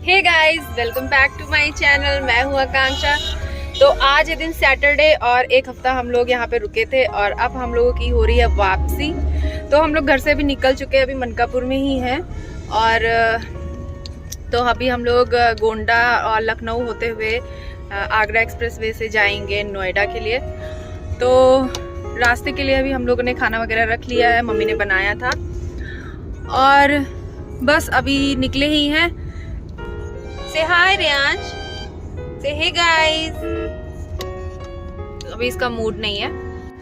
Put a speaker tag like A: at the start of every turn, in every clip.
A: Hey guys, welcome back to my channel. मैं हूँ आकांक्षा। तो आज है दिन सैटरडे और एक हफ्ता हम लोग यहाँ पे रुके थे और अब हम लोगों की हो रही है वापसी। तो हम लोग घर से अभी निकल चुके हैं, अभी मनकापुर में ही हैं और तो अभी हम लोग गोंडा और लखनऊ होते हुए आगरा एक्सप्रेस वे से जाएंगे नोएडा के लिए। तो रास्ते के लिए अभी हम लोगों ने खाना वगैरह रख लिया है, मम्मी ने बनाया था और बस अभी निकले ही हैं। से हाय रियांश, से हे गाइस। अभी इसका मूड नहीं है,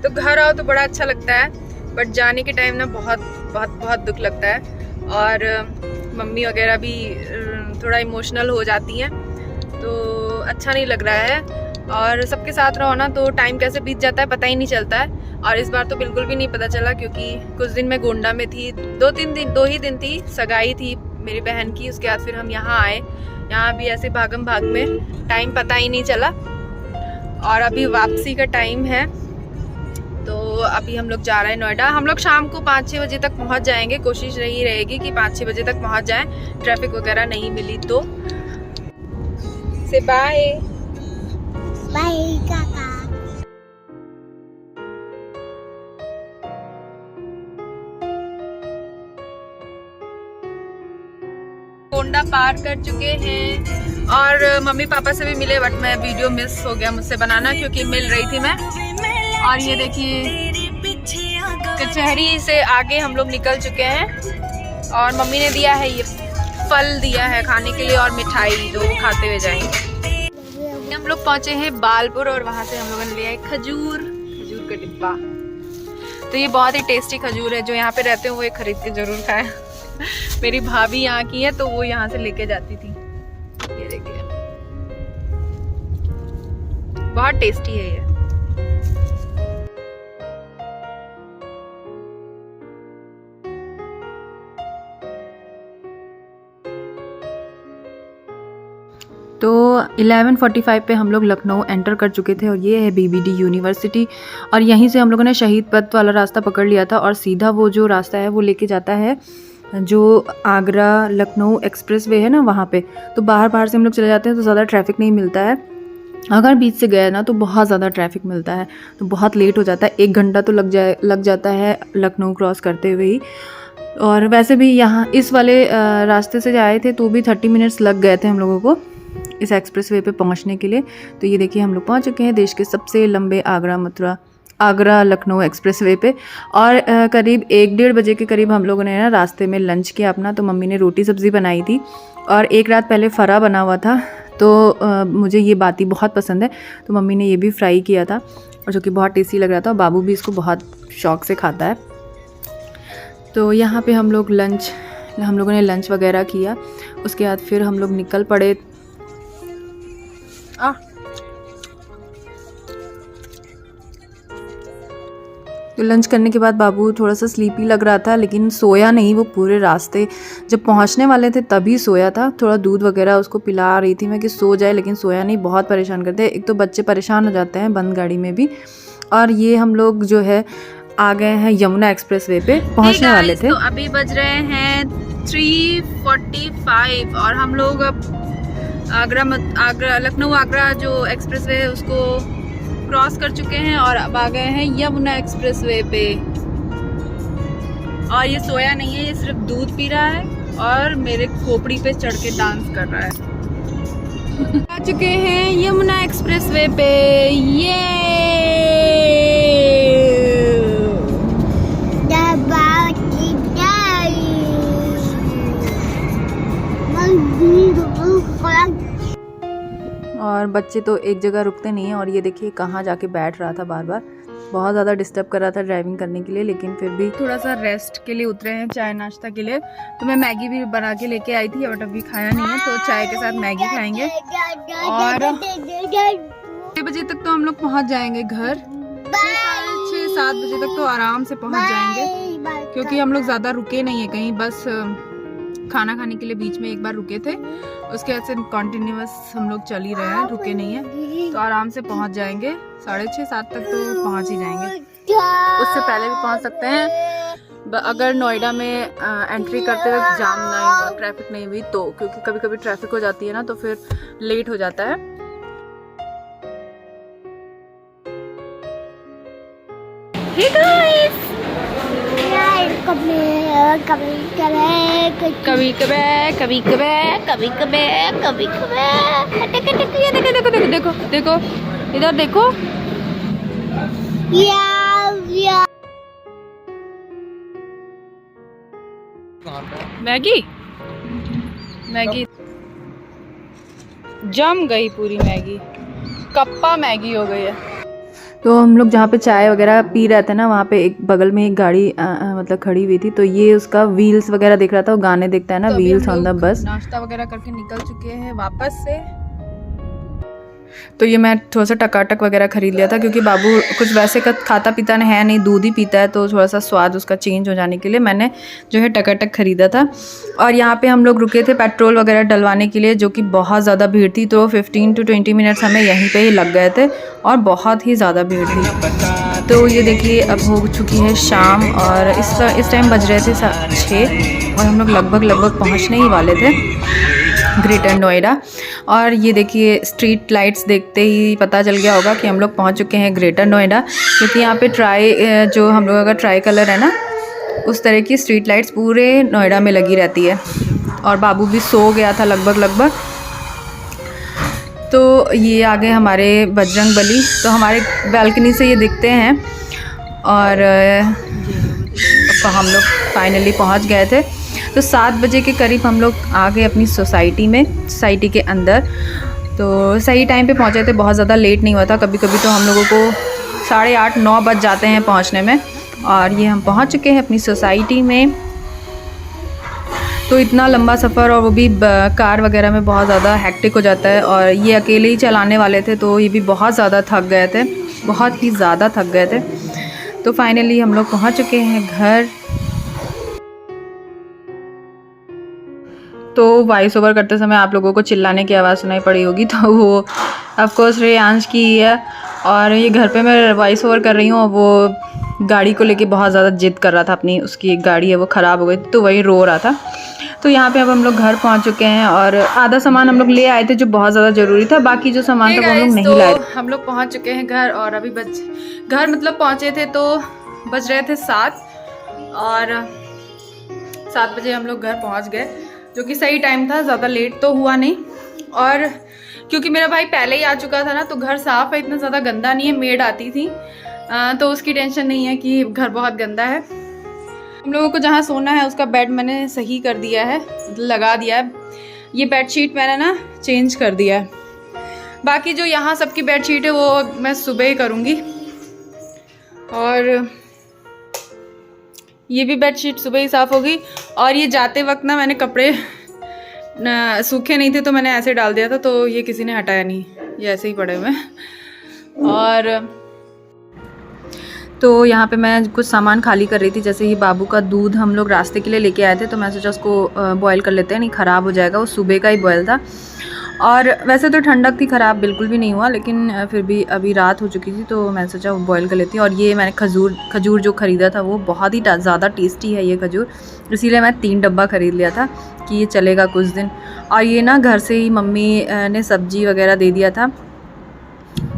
A: तो घर आओ तो बड़ा अच्छा लगता है, बट जाने के टाइम ना बहुत बहुत बहुत दुख लगता है और मम्मी वगैरह भी थोड़ा इमोशनल हो जाती हैं, तो अच्छा नहीं लग रहा है। और सबके साथ रहो ना तो टाइम कैसे बीत जाता है पता ही नहीं चलता है। और इस बार तो बिल्कुल भी नहीं पता चला क्योंकि कुछ दिन मैं गोंडा में थी, दो ही दिन थी, सगाई थी मेरी बहन की। उसके बाद फिर हम यहाँ आए, यहाँ भी ऐसे भागम भाग में टाइम पता ही नहीं चला और अभी वापसी का टाइम है। तो अभी हम लोग जा रहे हैं नोएडा। हम लोग शाम को 5-6 बजे तक पहुँच जाएंगे, कोशिश रही रहेगी कि 5-6 बजे तक पहुँच जाएं, ट्रैफिक वगैरह नहीं मिली तो। से बाय बाय काका। गोंडा पार कर चुके हैं और मम्मी पापा से भी मिले, बट मैं वीडियो मिस हो गया मुझसे बनाना क्योंकि मिल रही थी मैं। और ये देखिए कचहरी से आगे हम लोग निकल चुके हैं और मम्मी ने दिया है, ये फल दिया है खाने के लिए और मिठाई जो खाते हुए जाएंगे। हम लोग पहुंचे हैं बालपुर और वहां से हम लोगों ने लिया है खजूर का डिब्बा। तो ये बहुत ही टेस्टी खजूर है, जो यहाँ पे रहते हैं वो ये खरीद के जरूर खाएं। मेरी भाभी यहाँ की है तो वो यहाँ से लेके जाती थी। ये देखिए बहुत टेस्टी है ये। तो 11:45 पे हम लोग लखनऊ एंटर कर चुके थे और ये है बीबीडी यूनिवर्सिटी। और यहीं से हम लोगों ने शहीद पथ वाला रास्ता पकड़ लिया था और सीधा वो जो रास्ता है वो लेके जाता है जो आगरा लखनऊ एक्सप्रेस वे है ना वहाँ पे। तो बाहर से हम लोग चले जाते हैं तो ज़्यादा ट्रैफिक नहीं मिलता है, अगर बीच से गए ना तो बहुत ज़्यादा ट्रैफिक मिलता है, तो बहुत लेट हो जाता है। 1 घंटा तो लग जाता है लखनऊ क्रॉस करते हुए ही। और वैसे भी यहाँ इस वाले रास्ते से आए थे तो भी 30 मिनट्स लग गए थे हम लोगों को इस एक्सप्रेस वे पे पहुँचने के लिए। तो ये देखिए हम लोग पहुँच चुके हैं देश के सबसे लंबे आगरा लखनऊ एक्सप्रेस वे पे। और करीब 1-1:30 बजे के करीब हम लोगों ने ना रास्ते में लंच किया अपना। तो मम्मी ने रोटी सब्ज़ी बनाई थी और एक रात पहले फरा बना हुआ था, तो मुझे ये बाती बहुत पसंद है, तो मम्मी ने ये भी फ्राई किया था और जो कि बहुत टेस्टी लग रहा था। बाबू भी इसको बहुत शौक से खाता है। तो यहाँ पे हम लोगों ने लंच वगैरह किया। उसके बाद फिर हम लोग निकल पड़े। तो लंच करने के बाद बाबू थोड़ा सा स्लीपी लग रहा था, लेकिन सोया नहीं। वो पूरे रास्ते जब पहुंचने वाले थे तभी सोया था। थोड़ा दूध वगैरह उसको पिला रही थी मैं कि सो जाए, लेकिन सोया नहीं। बहुत परेशान करते हैं, एक तो बच्चे परेशान हो जाते हैं बंद गाड़ी में भी। और ये हम लोग जो है आ गए हैं यमुना एक्सप्रेस वे पे, पहुँचने वाले थे। तो अभी बज रहे हैं 3:45 और हम लोग अब लखनऊ आगरा जो एक्सप्रेस वे है उसको क्रॉस कर चुके हैं और अब आ गए हैं यमुना एक्सप्रेस वे पे। और ये सोया नहीं है, ये सिर्फ दूध पी रहा है और मेरे खोपड़ी पे चढ़ के डांस कर रहा है। आ चुके हैं यमुना एक्सप्रेस वे पे। ये और बच्चे तो एक जगह रुकते नहीं हैं। और ये देखिए कहाँ जाके बैठ रहा था बार बार, बहुत ज़्यादा डिस्टर्ब कर रहा था ड्राइविंग करने के लिए, लेकिन फिर भी थोड़ा सा रेस्ट के लिए उतरे हैं, चाय नाश्ता के लिए। तो मैं मैगी भी बना के लेके आई थी बट अभी खाया नहीं है, तो चाय के साथ मैगी खाएंगे। और 6 बजे तक तो हम लोग पहुँच जाएंगे घर, 6-7 बजे तक तो आराम से पहुँच जाएंगे क्योंकि हम लोग ज़्यादा रुके नहीं है कहीं, बस खाना खाने के लिए बीच में एक बार रुके थे, उसके बाद से कंटिन्यूअस हम लोग चल ही रहे हैं, रुके नहीं है। तो आराम से पहुंच जाएंगे, 6:30-7 तक तो पहुंच ही जाएंगे, उससे पहले भी पहुंच सकते हैं। अगर नोएडा में एंट्री करते वक्त जाम नहीं हुआ, ट्रैफिक नहीं हुई तो, क्योंकि कभी कभी ट्रैफिक हो जाती है ना तो फिर लेट हो जाता है। Hey guys! कभी कभी देखो देखो इधर देखो। मैगी मैगी जम गई पूरी मैगी, कप्पा मैगी हो गई है। तो हम लोग जहाँ पे चाय वगैरह पी रहे थे ना, वहाँ पे एक बगल में एक गाड़ी मतलब खड़ी हुई थी, तो ये उसका व्हील्स वगैरह देख रहा था। वो गाने देखता है ना, तो व्हील्स ऑन द बस। नाश्ता वगैरह करके निकल चुके हैं वापस से। तो ये मैं थोड़ा सा टकाटक वगैरह खरीद लिया था, क्योंकि बाबू कुछ वैसे का खाता पीता है नहीं, दूध ही पीता है, तो थोड़ा सा स्वाद उसका चेंज हो जाने के लिए मैंने जो है टकाटक खरीदा था। और यहाँ पे हम लोग रुके थे पेट्रोल वगैरह डलवाने के लिए, जो कि बहुत ज़्यादा भीड़ थी। तो 15 to 20 मिनट्स हमें यहीं पे ही लग गए थे और बहुत ही ज़्यादा भीड़ थी। तो ये देखिए अब हो चुकी है शाम और इस टाइम बज रहे थे 6 और हम लोग लगभग पहुँचने ही वाले थे ग्रेटर नोएडा। और ये देखिए स्ट्रीट लाइट्स देखते ही पता चल गया होगा कि हम लोग पहुंच चुके हैं ग्रेटर नोएडा, क्योंकि यहाँ पे जो हम लोगों का ट्राई कलर है ना, उस तरह की स्ट्रीट लाइट्स पूरे नोएडा में लगी रहती है। और बाबू भी सो गया था लगभग। तो ये आ गए हमारे बजरंग बली, तो हमारे बालकनी से ये दिखते हैं। और हम लोग फाइनली पहुँच गए थे। तो 7 बजे के करीब हम लोग आ गए अपनी सोसाइटी के अंदर। तो सही टाइम पे पहुंचे थे, बहुत ज़्यादा लेट नहीं हुआ था। कभी कभी तो हम लोगों को 8:30-9 बज जाते हैं पहुंचने में। और ये हम पहुंच चुके हैं अपनी सोसाइटी में। तो इतना लंबा सफ़र, और वो भी कार वगैरह में बहुत ज़्यादा हेक्टिक हो जाता है। और ये अकेले ही चलाने वाले थे, तो ये भी बहुत ज़्यादा थक गए थे, बहुत ही ज़्यादा थक गए थे। तो फाइनली हम लोग पहुँच चुके हैं घर। तो वॉइस ओवर करते समय आप लोगों को चिल्लाने की आवाज़ सुनाई पड़ी होगी, तो वो ऑफ कोर्स रेयांश की ही है। और ये घर पे मैं वॉइस ओवर कर रही हूँ, वो गाड़ी को लेके बहुत ज़्यादा जिद कर रहा था अपनी, उसकी एक गाड़ी है वो ख़राब हो गई, तो वही रो रहा था। तो यहाँ पे अब हम लोग घर पहुँच चुके हैं और आधा सामान हम लोग ले आए थे जो बहुत ज़्यादा ज़रूरी था, बाकी जो सामान था वो हम लोग नहीं लाए। हम लोग पहुँच चुके हैं घर, और अभी घर मतलब पहुँचे थे तो बज रहे थे 7, और 7 बजे हम लोग घर पहुँच गए, जो कि सही टाइम था, ज़्यादा लेट तो हुआ नहीं। और क्योंकि मेरा भाई पहले ही आ चुका था ना, तो घर साफ़ है, इतना ज़्यादा गंदा नहीं है। मेड आती थी तो उसकी टेंशन नहीं है कि घर बहुत गंदा है। हम लोगों को जहाँ सोना है उसका बेड मैंने सही कर दिया है, लगा दिया है। ये बेडशीट मैंने ना चेंज कर दिया है। बाकी जो यहाँ सबकी बेडशीट है वो मैं सुबह ही करूँगी। और ये भी बेडशीट सुबह ही साफ़ होगी। और ये जाते वक्त ना मैंने कपड़े सूखे नहीं थे तो मैंने ऐसे डाल दिया था, तो ये किसी ने हटाया नहीं, ये ऐसे ही पड़े हुए हैं। और तो यहाँ पे मैं कुछ सामान खाली कर रही थी, जैसे ये बाबू का दूध हम लोग रास्ते के लिए लेके आए थे, तो मैं सोचा उसको बॉयल कर लेते हैं, नहीं ख़राब हो जाएगा। वो सुबह का ही बॉयल था, और वैसे तो ठंडक थी, ख़राब बिल्कुल भी नहीं हुआ, लेकिन फिर भी अभी रात हो चुकी थी तो मैंने सोचा वो बॉयल कर लेती हूँ। और ये मैंने खजूर जो ख़रीदा था वो बहुत ही ज़्यादा टेस्टी है ये खजूर, इसीलिए मैं 3 डब्बा ख़रीद लिया था कि ये चलेगा कुछ दिन। और ये ना घर से ही मम्मी ने सब्ज़ी वगैरह दे दिया था,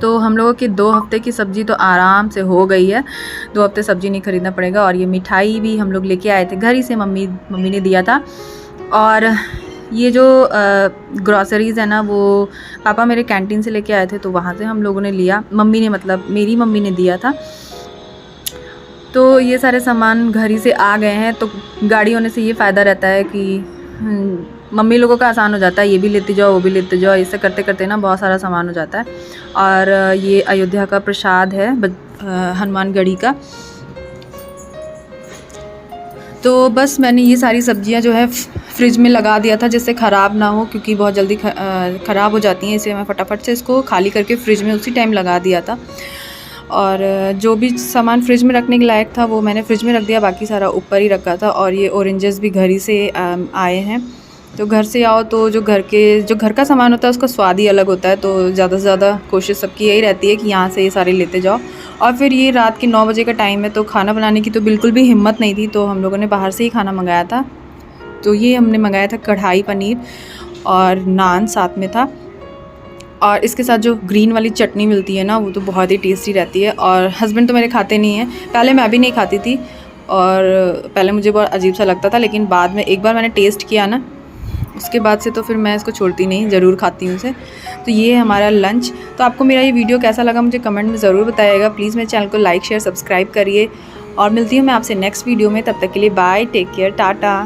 A: तो हम लोगों की 2 हफ्ते की सब्ज़ी तो आराम से हो गई है। 2 हफ्ते सब्ज़ी नहीं ख़रीदना पड़ेगा। और ये मिठाई भी हम लोग लेके आए थे घर ही से, मम्मी ने दिया था। और ये जो ग्रॉसरीज़ है ना, वो पापा मेरे कैंटीन से लेके आए थे, तो वहाँ से हम लोगों ने लिया। मम्मी ने, मतलब मेरी मम्मी ने दिया था। तो ये सारे सामान घर ही से आ गए हैं। तो गाड़ी होने से ये फ़ायदा रहता है कि मम्मी लोगों का आसान हो जाता है, ये भी लेते जाओ वो भी लेते जाओ, इससे करते करते ना बहुत सारा सामान हो जाता है। और ये अयोध्या का प्रसाद है हनुमानगढ़ी का। तो बस मैंने ये सारी सब्जियां जो है फ्रिज में लगा दिया था, जिससे ख़राब ना हो, क्योंकि बहुत जल्दी ख़राब हो जाती हैं, इसलिए मैं फटाफट से इसको खाली करके फ्रिज में उसी टाइम लगा दिया था। और जो भी सामान फ्रिज में रखने के लायक था वो मैंने फ्रिज में रख दिया, बाकी सारा ऊपर ही रखा था। और ये ऑरेंजेस भी घर ही से आए हैं, तो घर से आओ तो जो घर का सामान होता है उसका स्वाद ही अलग होता है। तो ज़्यादा से ज़्यादा कोशिश सबकी यही रहती है कि यहाँ से ये सारे लेते जाओ। और फिर ये रात के 9 बजे का टाइम है, तो खाना बनाने की तो बिल्कुल भी हिम्मत नहीं थी, तो हम लोगों ने बाहर से ही खाना मंगाया था। तो ये हमने मंगाया था कढ़ाई पनीर और नान साथ में था, और इसके साथ जो ग्रीन वाली चटनी मिलती है ना, वो तो बहुत ही टेस्टी रहती है। और हस्बैंड तो मेरे खाते नहीं हैं, पहले मैं भी नहीं खाती थी और पहले मुझे बहुत अजीब सा लगता था, लेकिन बाद में एक बार मैंने टेस्ट किया ना, उसके बाद से तो फिर मैं इसको छोड़ती नहीं, ज़रूर खाती हूँ इसे। तो ये है हमारा लंच। तो आपको मेरा ये वीडियो कैसा लगा मुझे कमेंट में ज़रूर बताइएगा। प्लीज़ मेरे चैनल को लाइक शेयर सब्सक्राइब करिए, और मिलती हूँ मैं आपसे नेक्स्ट वीडियो में। तब तक के लिए बाय, टेक केयर, टाटा।